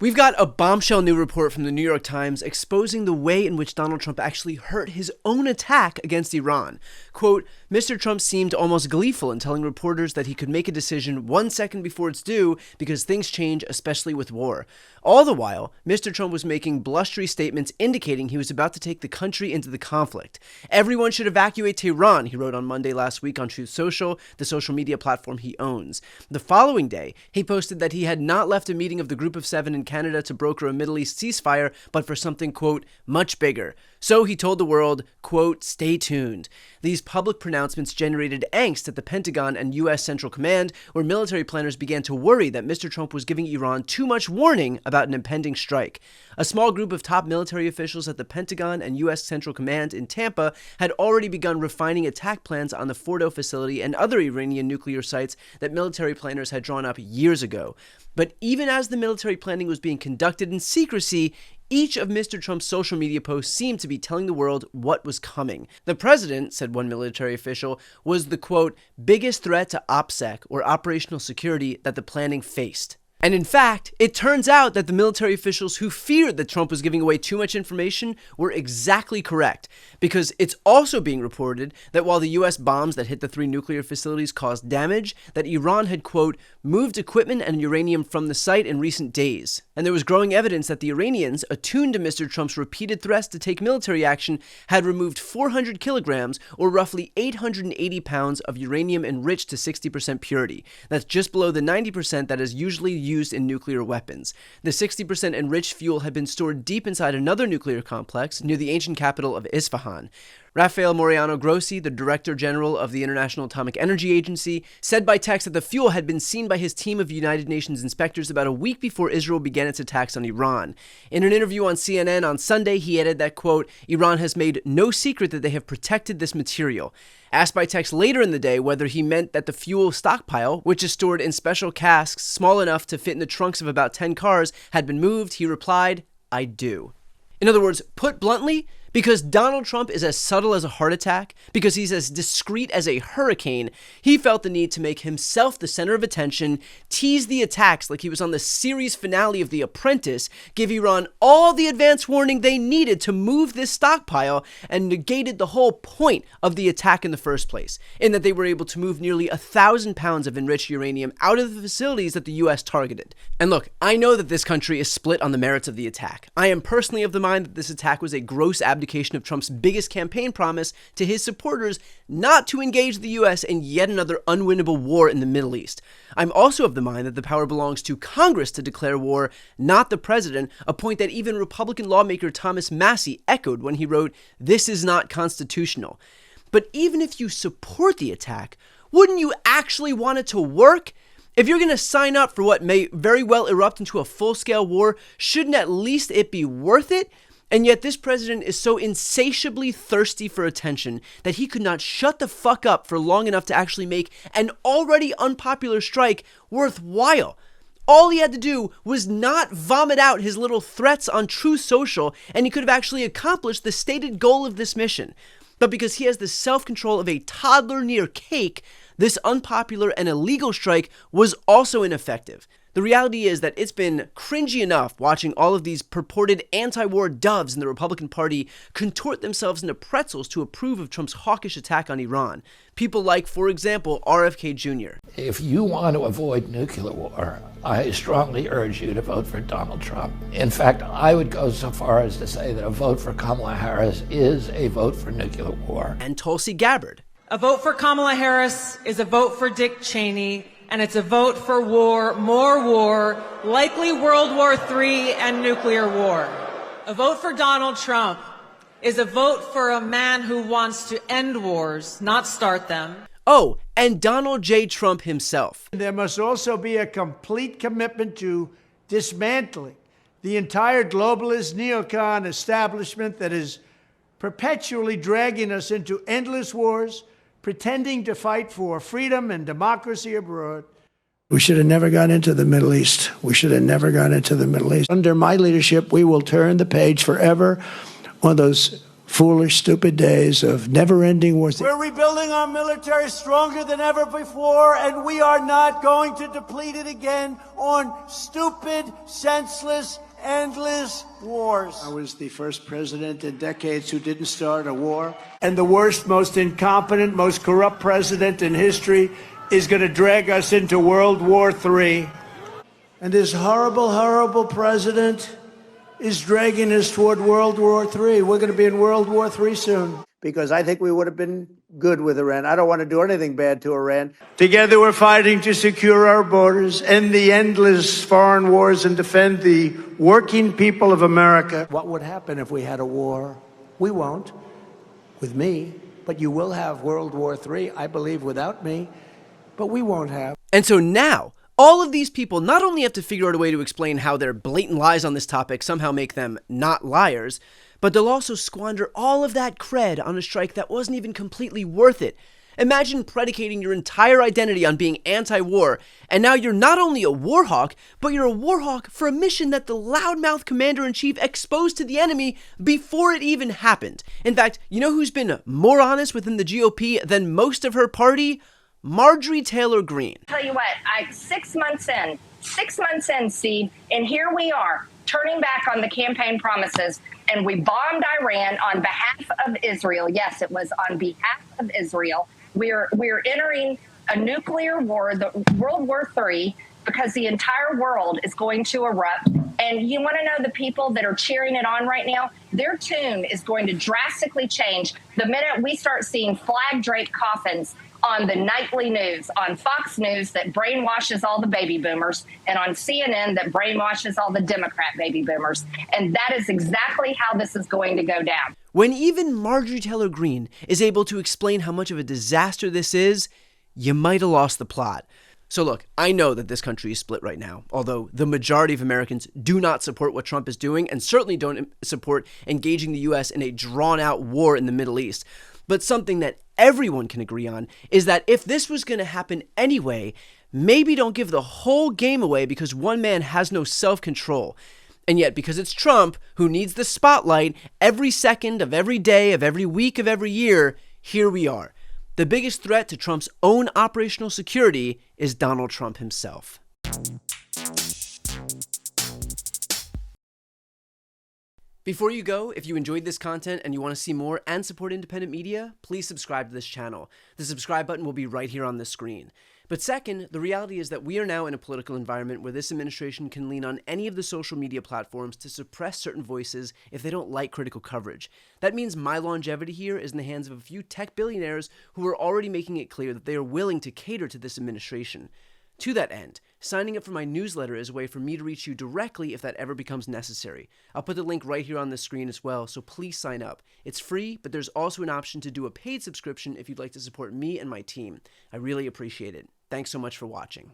We've got a bombshell new report from the New York Times exposing the way in which Donald Trump actually hurt his own attack against Iran. Quote, Mr. Trump seemed almost gleeful in telling reporters that he could make a decision 1 second before it's due because things change, especially with war. All the while, Mr. Trump was making blustery statements indicating he was about to take the country into the conflict. Everyone should evacuate Tehran, he wrote on Monday last week on Truth Social, the social media platform he owns. The following day, he posted that he had not left a meeting of the Group of Seven in Canada to broker a Middle East ceasefire, but for something, quote, much bigger. So he told the world, quote, stay tuned. These public pronouncements generated angst at the Pentagon and U.S. Central Command, where military planners began to worry that Mr. Trump was giving Iran too much warning about an impending strike. A small group of top military officials at the Pentagon and U.S. Central Command in Tampa had already begun refining attack plans on the Fordo facility and other Iranian nuclear sites that military planners had drawn up years ago. But even as the military planning was being conducted in secrecy, each of Mr. Trump's social media posts seemed to be telling the world what was coming. The president, said one military official, was the, quote, biggest threat to OPSEC, or operational security, that the planning faced. And in fact, it turns out that the military officials who feared that Trump was giving away too much information were exactly correct, because it's also being reported that while the U.S. bombs that hit the 3 nuclear facilities caused damage, that Iran had, quote, moved equipment and uranium from the site in recent days. And there was growing evidence that the Iranians, attuned to Mr. Trump's repeated threats to take military action, had removed 400 kilograms, or roughly 880 pounds, of uranium enriched to 60% purity. That's just below the 90% that is usually used in nuclear weapons. The 60% enriched fuel had been stored deep inside another nuclear complex near the ancient capital of Isfahan. Rafael Moriano Grossi, the Director General of the International Atomic Energy Agency, said by text that the fuel had been seen by his team of United Nations inspectors about a week before Israel began its attacks on Iran. In an interview on CNN on Sunday, he added that, quote, Iran has made no secret that they have protected this material. Asked by text later in the day whether he meant that the fuel stockpile, which is stored in special casks small enough to fit in the trunks of about 10 cars, had been moved, he replied, I do. In other words, put bluntly, because Donald Trump is as subtle as a heart attack, because he's as discreet as a hurricane, he felt the need to make himself the center of attention, tease the attacks like he was on the series finale of The Apprentice, give Iran all the advance warning they needed to move this stockpile, and negated the whole point of the attack in the first place, in that they were able to move nearly 1,000 pounds of enriched uranium out of the facilities that the U.S. targeted. And look, I know that this country is split on the merits of the attack. I am personally of the mind that this attack was a gross abdication of Trump's biggest campaign promise to his supporters not to engage the U.S. in yet another unwinnable war in the Middle East. I'm also of the mind that the power belongs to Congress to declare war, not the president, a point that even Republican lawmaker Thomas Massie echoed when he wrote, "This is not constitutional." But even if you support the attack, wouldn't you actually want it to work? If you're going to sign up for what may very well erupt into a full-scale war, shouldn't at least it be worth it? And yet this president is so insatiably thirsty for attention that he could not shut the fuck up for long enough to actually make an already unpopular strike worthwhile. All he had to do was not vomit out his little threats on Truth Social, and he could have actually accomplished the stated goal of this mission. But because he has the self-control of a toddler near cake, this unpopular and illegal strike was also ineffective. The reality is that it's been cringy enough watching all of these purported anti-war doves in the Republican Party contort themselves into pretzels to approve of Trump's hawkish attack on Iran. People like, for example, RFK Jr. If you want to avoid nuclear war, I strongly urge you to vote for Donald Trump. In fact, I would go so far as to say that a vote for Kamala Harris is a vote for nuclear war. And Tulsi Gabbard. A vote for Kamala Harris is a vote for Dick Cheney, and it's a vote for war, more war, likely World War III and nuclear war. A vote for Donald Trump is a vote for a man who wants to end wars, not start them. Oh, and Donald J. Trump himself. There must also be a complete commitment to dismantling the entire globalist neocon establishment that is perpetually dragging us into endless wars, pretending to fight for freedom and democracy abroad. We should have never gone into the Middle East. We should have never gone into the Middle East. Under my leadership, we will turn the page forever on those foolish, stupid days of never-ending wars. We're rebuilding our military stronger than ever before, and we are not going to deplete it again on stupid, senseless, endless wars. I was the first president in decades who didn't start a war. And the worst, most incompetent, most corrupt president in history is going to drag us into World War III. And this horrible, horrible president is dragging us toward World War III. We're going to be in World War III soon. Because I think we would have been good with Iran. I don't want to do anything bad to Iran. Together we're fighting to secure our borders, end the endless foreign wars, and defend the working people of America. What would happen if we had a war? We won't, with me. But you will have World War III, I believe, without me. But we won't have. And so now, all of these people not only have to figure out a way to explain how their blatant lies on this topic somehow make them not liars, but they'll also squander all of that cred on a strike that wasn't even completely worth it. Imagine predicating your entire identity on being anti-war, and now you're not only a war hawk, but you're a war hawk for a mission that the loudmouth commander-in-chief exposed to the enemy before it even happened. In fact, you know who's been more honest within the GOP than most of her party? Marjorie Taylor Greene. Tell you what, 6 months in, Steve, and here we are, turning back on the campaign promises, and we bombed Iran on behalf of Israel. Yes, it was on behalf of Israel. We're entering a nuclear war, the World War III, because the entire world is going to erupt. And you want to know the people that are cheering it on right now? Their tune is going to drastically change the minute we start seeing flag-draped coffins on the nightly news, on Fox News that brainwashes all the baby boomers, and on CNN that brainwashes all the Democrat baby boomers. And that is exactly how this is going to go down. When even Marjorie Taylor Greene is able to explain how much of a disaster this is, you might have lost the plot. So look, I know that this country is split right now, although the majority of Americans do not support what Trump is doing and certainly don't support engaging the U.S. in a drawn-out war in the Middle East. But something that everyone can agree on is that if this was going to happen anyway, maybe don't give the whole game away because one man has no self-control. And yet, because it's Trump who needs the spotlight every second of every day of every week of every year, here we are. The biggest threat to Trump's own operational security is Donald Trump himself. Before you go, if you enjoyed this content and you want to see more and support independent media, please subscribe to this channel. The subscribe button will be right here on the screen. But second, the reality is that we are now in a political environment where this administration can lean on any of the social media platforms to suppress certain voices if they don't like critical coverage. That means my longevity here is in the hands of a few tech billionaires who are already making it clear that they are willing to cater to this administration. To that end, signing up for my newsletter is a way for me to reach you directly if that ever becomes necessary. I'll put the link right here on the screen as well, so please sign up. It's free, but there's also an option to do a paid subscription if you'd like to support me and my team. I really appreciate it. Thanks so much for watching.